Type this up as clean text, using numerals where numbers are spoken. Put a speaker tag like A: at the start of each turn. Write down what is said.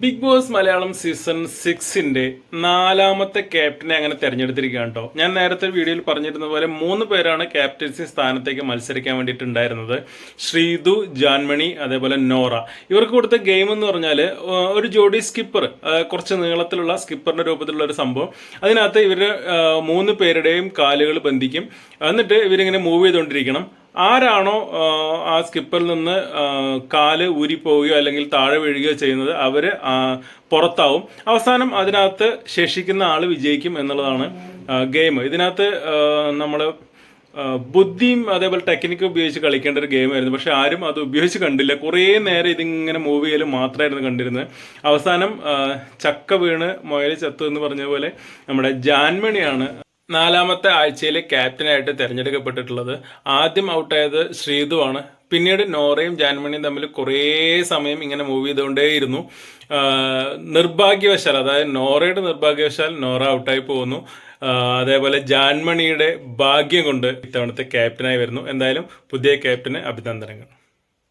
A: Big boss Malayalam season 6ന്റെ 4ാമത്തെ ക്യാപ്റ്റനെ അങ്ങനെ തിരഞ്ഞെടുത്തിരിക്കുകയാണ് കേട്ടോ. ഞാൻ നേരത്തെ വീഡിയോയിൽ പറഞ്ഞിരുന്ന പോലെ 3 പേരാണ് ക്യാപ്റ്റൻസി സ്ഥാനത്തേക്ക് മത്സരിക്കാൻ വേണ്ടിയിട്ടുണ്ടായിരുന്നത്. ശ്രീതു, ജാൻമണി, അതേപോലെ നോറ. ഇവർക്ക് കൊടുത്ത ഗെയിം എന്ന് പറഞ്ഞാൽ ഒരു ജോഡി സ്കിപ്പർ, കുറച്ച് നീളത്തിലുള്ള സ്കിപ്പറിന്റെ രൂപത്തിലുള്ള ഒരു സംഭവം. അതിനകത്ത് ഇവർ 3 പേരുടെയും കാലുകൾ ബന്ധിക്കും. എന്നിട്ട് ഇവരിങ്ങനെ മൂവ് ചെയ്തുകൊണ്ടിരിക്കണം. ആരാണോ ആ സ്കിപ്പറിൽ നിന്ന് കാല് ഊരിപ്പോവുകയോ അല്ലെങ്കിൽ താഴെ വീഴുകയോ ചെയ്യുന്നത് അവർ പുറത്താവും. അവസാനം അതിനകത്ത് ശേഷിക്കുന്ന ആൾ വിജയിക്കും എന്നുള്ളതാണ് ഗെയിം. ഇതിനകത്ത് നമ്മൾ ബുദ്ധിയും അതേപോലെ ടെക്നിക്കും ഉപയോഗിച്ച് കളിക്കേണ്ട ഒരു ഗെയിമായിരുന്നു. പക്ഷെ ആരും അത് ഉപയോഗിച്ച് കണ്ടില്ല. കുറേ നേരം ഇതിങ്ങനെ മൂവ് ചെയ്യലും മാത്രമായിരുന്നു കണ്ടിരുന്നത്. അവസാനം ചക്ക വീണ് മുയൽ ചത്തു എന്ന് പറഞ്ഞ പോലെ നമ്മുടെ ജാൻമണിയാണ് 4ാമത്തെ ആഴ്ചയിലെ ക്യാപ്റ്റനായിട്ട് തിരഞ്ഞെടുക്കപ്പെട്ടിട്ടുള്ളത്. ആദ്യം ഔട്ടായത് ശ്രീതുവാണ്. പിന്നീട് നോറയും ജാൻമണിയും തമ്മിൽ കുറേ സമയം ഇങ്ങനെ മൂവ് ചെയ്തുകൊണ്ടേയിരുന്നു. നിർഭാഗ്യവശാൽ, അതായത് നോറയുടെ നിർഭാഗ്യവശാൽ നോറ ഔട്ടായി പോകുന്നു. അതേപോലെ ജാൻമണിയുടെ ഭാഗ്യം കൊണ്ട് ഇത്തവണത്തെ ക്യാപ്റ്റനായി വരുന്നു. എന്തായാലും പുതിയ ക്യാപ്റ്റന് അഭിനന്ദനങ്ങൾ.